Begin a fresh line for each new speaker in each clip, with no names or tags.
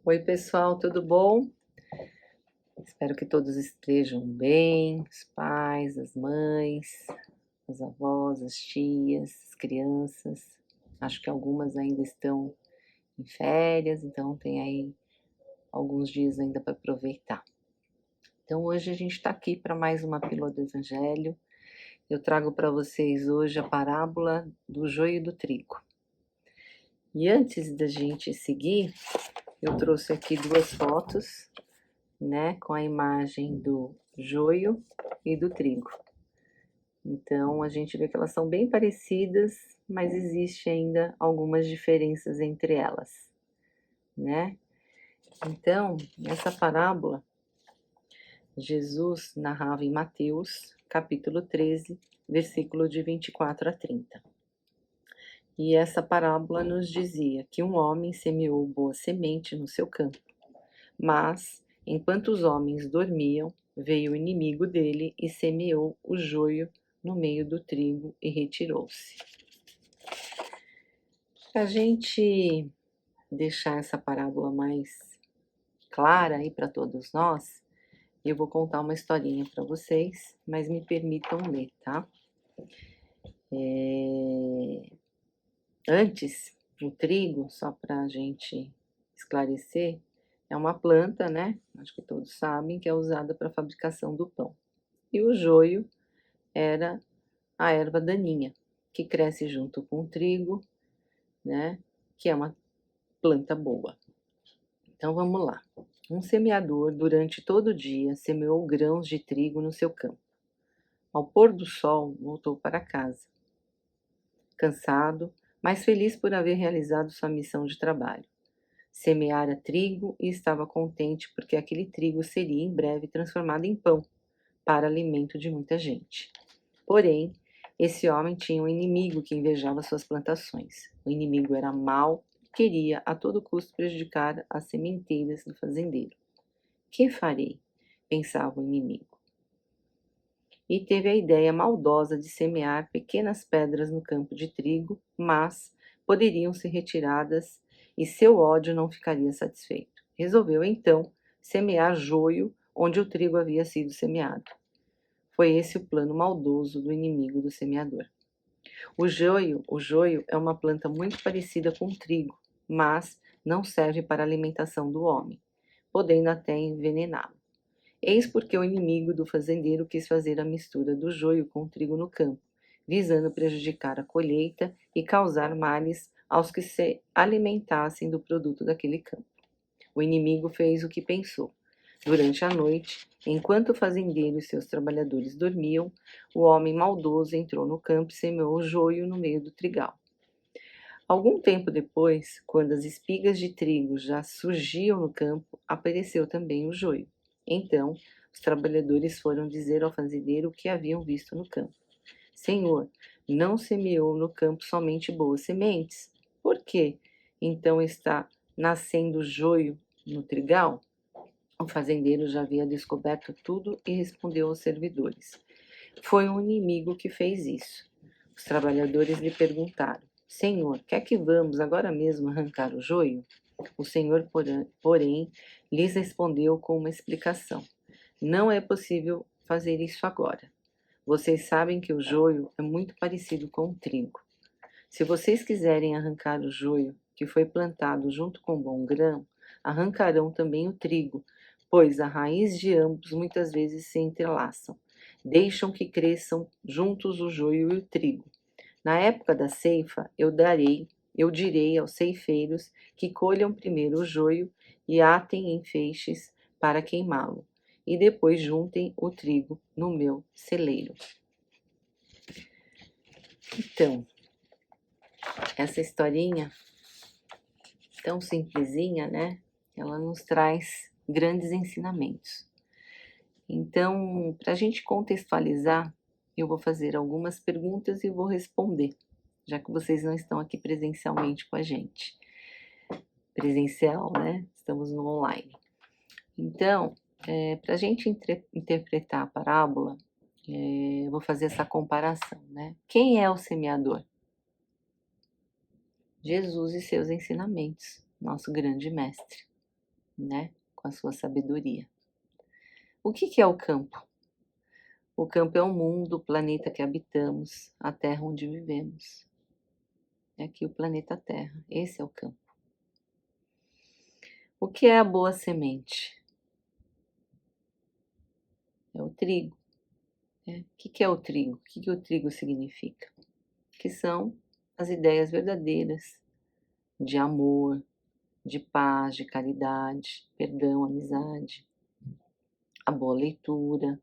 Oi, pessoal, tudo bom? Espero que todos estejam bem, os pais, as mães, as avós, as tias, as crianças. Acho que algumas ainda estão em férias, então tem aí alguns dias ainda para aproveitar. Então hoje a gente está aqui para mais uma pílula do Evangelho. Eu trago para vocês hoje a parábola do joio e do trigo. E antes da gente seguir, eu trouxe aqui duas fotos, né, com a imagem do joio e do trigo. Então a gente vê que elas são bem parecidas, mas existe ainda algumas diferenças entre elas, né? Então, nessa parábola, Jesus narrava em Mateus, capítulo 13, versículo de 24 a 30. E essa parábola nos dizia que um homem semeou boa semente no seu campo, mas, enquanto os homens dormiam, veio o inimigo dele e semeou o joio no meio do trigo e retirou-se. Para a gente deixar essa parábola mais clara aí para todos nós, eu vou contar uma historinha para vocês, mas me permitam ler, tá? Antes, o trigo, só para a gente esclarecer, é uma planta, né? Acho que todos sabem que é usada para a fabricação do pão. E o joio era a erva daninha, que cresce junto com o trigo, né? Que é uma planta boa. Então vamos lá. Um semeador, durante todo o dia, semeou grãos de trigo no seu campo. Ao pôr do sol, voltou para casa, cansado, mas feliz por haver realizado sua missão de trabalho. Semeara trigo e estava contente porque aquele trigo seria em breve transformado em pão, para alimento de muita gente. Porém, esse homem tinha um inimigo que invejava suas plantações. O inimigo era mau e queria a todo custo prejudicar as sementeiras do fazendeiro. Que farei? Pensava o inimigo. E teve a ideia maldosa de semear pequenas pedras no campo de trigo, mas poderiam ser retiradas e seu ódio não ficaria satisfeito. Resolveu então semear joio onde o trigo havia sido semeado. Foi esse o plano maldoso do inimigo do semeador. O joio é uma planta muito parecida com o trigo, mas não serve para a alimentação do homem, podendo até envenená-lo. Eis porque o inimigo do fazendeiro quis fazer a mistura do joio com o trigo no campo, visando prejudicar a colheita e causar males aos que se alimentassem do produto daquele campo. O inimigo fez o que pensou. Durante a noite, enquanto o fazendeiro e seus trabalhadores dormiam, o homem maldoso entrou no campo e semeou o joio no meio do trigal. Algum tempo depois, quando as espigas de trigo já surgiam no campo, apareceu também o joio. Então, os trabalhadores foram dizer ao fazendeiro o que haviam visto no campo. Senhor, não semeou no campo somente boas sementes? Por que então está nascendo joio no trigal? O fazendeiro já havia descoberto tudo e respondeu aos servidores. Foi um inimigo que fez isso. Os trabalhadores lhe perguntaram: Senhor, quer que vamos agora mesmo arrancar o joio? O Senhor, porém, lhes respondeu com uma explicação: Não é possível fazer isso agora. Vocês sabem que o joio é muito parecido com o trigo. Se vocês quiserem arrancar o joio que foi plantado junto com o bom grão, arrancarão também o trigo, pois a raiz de ambos muitas vezes se entrelaçam. Deixam que cresçam juntos o joio e o trigo. Na época da ceifa, eu direi aos ceifeiros que colham primeiro o joio e atem em feixes para queimá-lo, e depois juntem o trigo no meu celeiro. Então, essa historinha tão simplesinha, né? Ela nos traz grandes ensinamentos. Então, para a gente contextualizar, eu vou fazer algumas perguntas e vou responder, já que vocês não estão aqui presencialmente com a gente. Presencial, né? Estamos no online. Então, para a gente interpretar a parábola, Eu vou fazer essa comparação, né? Quem é o semeador? Jesus e seus ensinamentos, nosso grande mestre, né? Com a sua sabedoria. O que é o campo? O campo é o mundo, o planeta que habitamos, a terra onde vivemos. É aqui o planeta Terra, esse é o campo. O que é a boa semente? É o trigo. Né? O que é o trigo? O que o trigo significa? Que são as ideias verdadeiras de amor, de paz, de caridade, perdão, amizade, a boa leitura,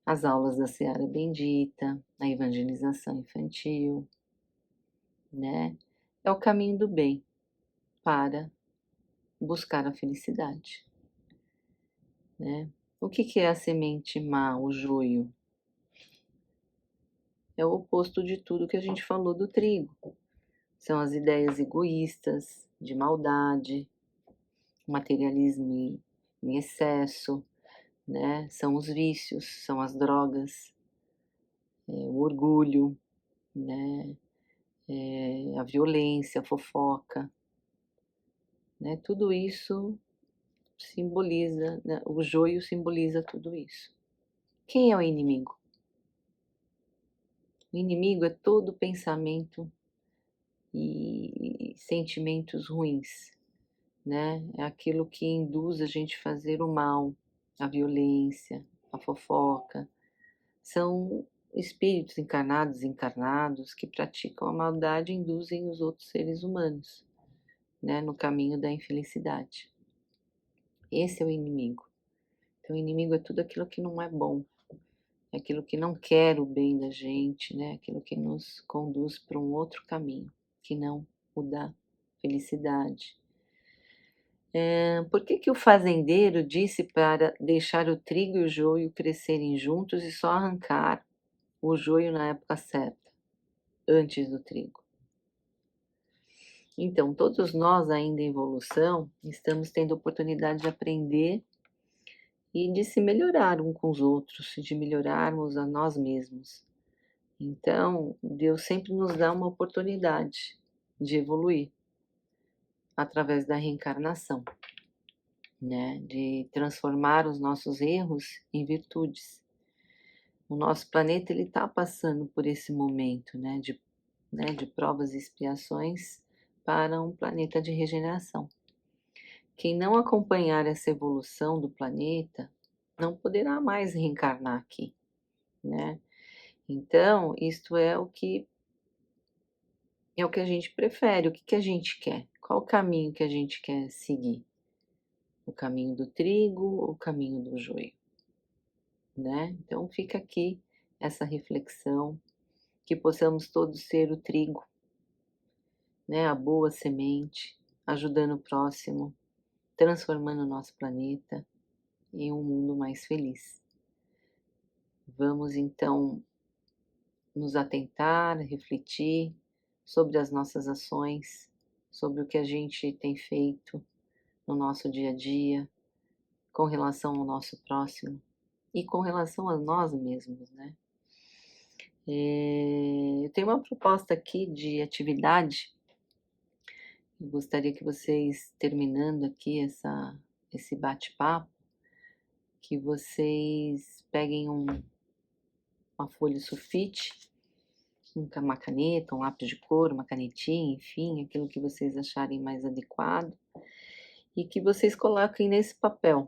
as aulas da Seara Bendita, a evangelização infantil, né? É o caminho do bem para buscar a felicidade, né? O que é a semente má, o joio? É o oposto de tudo que a gente falou do trigo. São as ideias egoístas, de maldade, materialismo em excesso, né? São os vícios, são as drogas, o orgulho, né? A violência, a fofoca, né? Tudo isso simboliza, né? O joio simboliza tudo isso. Quem é o inimigo? O inimigo é todo pensamento e sentimentos ruins, né? É aquilo que induz a gente a fazer o mal, a violência, a fofoca. São espíritos encarnados e encarnados que praticam a maldade e induzem os outros seres humanos, né, no caminho da infelicidade. Esse é o inimigo. Então, o inimigo é tudo aquilo que não é bom, é aquilo que não quer o bem da gente, né? Aquilo que nos conduz para um outro caminho, que não o da felicidade. Por que o fazendeiro disse para deixar o trigo e o joio crescerem juntos e só arrancar o joio na época certa, antes do trigo? Então, todos nós ainda em evolução estamos tendo a oportunidade de aprender e de se melhorar um com os outros, de melhorarmos a nós mesmos. Então, Deus sempre nos dá uma oportunidade de evoluir através da reencarnação, né? De transformar os nossos erros em virtudes. O nosso planeta ele está passando por esse momento, né? De provas e expiações para um planeta de regeneração. Quem não acompanhar essa evolução do planeta não poderá mais reencarnar aqui, né? Então, isto é o que a gente prefere, o que a gente quer, qual o caminho que a gente quer seguir? O caminho do trigo ou o caminho do joio, né? Então fica aqui essa reflexão, que possamos todos ser o trigo, né? A boa semente, ajudando o próximo, transformando o nosso planeta em um mundo mais feliz. Vamos então nos atentar, refletir sobre as nossas ações, sobre o que a gente tem feito no nosso dia a dia, com relação ao nosso próximo e com relação a nós mesmos, né? Eu tenho uma proposta aqui de atividade. Eu gostaria que vocês, terminando aqui esse bate-papo, que vocês peguem uma folha sulfite, uma caneta, um lápis de cor, uma canetinha, enfim, aquilo que vocês acharem mais adequado, e que vocês coloquem nesse papel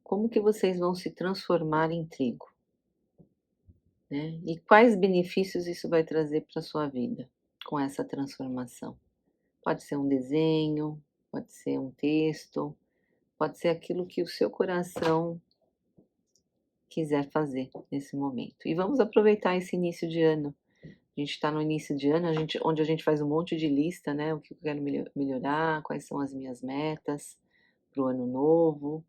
como que vocês vão se transformar em trigo, né? E quais benefícios isso vai trazer para a sua vida com essa transformação. Pode ser um desenho, pode ser um texto, pode ser aquilo que o seu coração quiser fazer nesse momento. E vamos aproveitar esse início de ano. A gente está no início de ano, onde a gente faz um monte de lista, né? O que eu quero melhorar, quais são as minhas metas para o ano novo.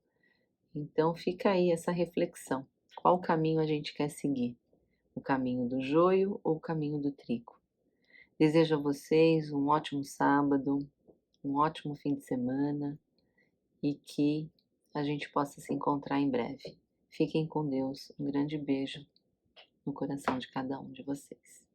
Então fica aí essa reflexão. Qual caminho a gente quer seguir? O caminho do joio ou o caminho do trigo? Desejo a vocês um ótimo sábado, um ótimo fim de semana e que a gente possa se encontrar em breve. Fiquem com Deus. Um grande beijo no coração de cada um de vocês.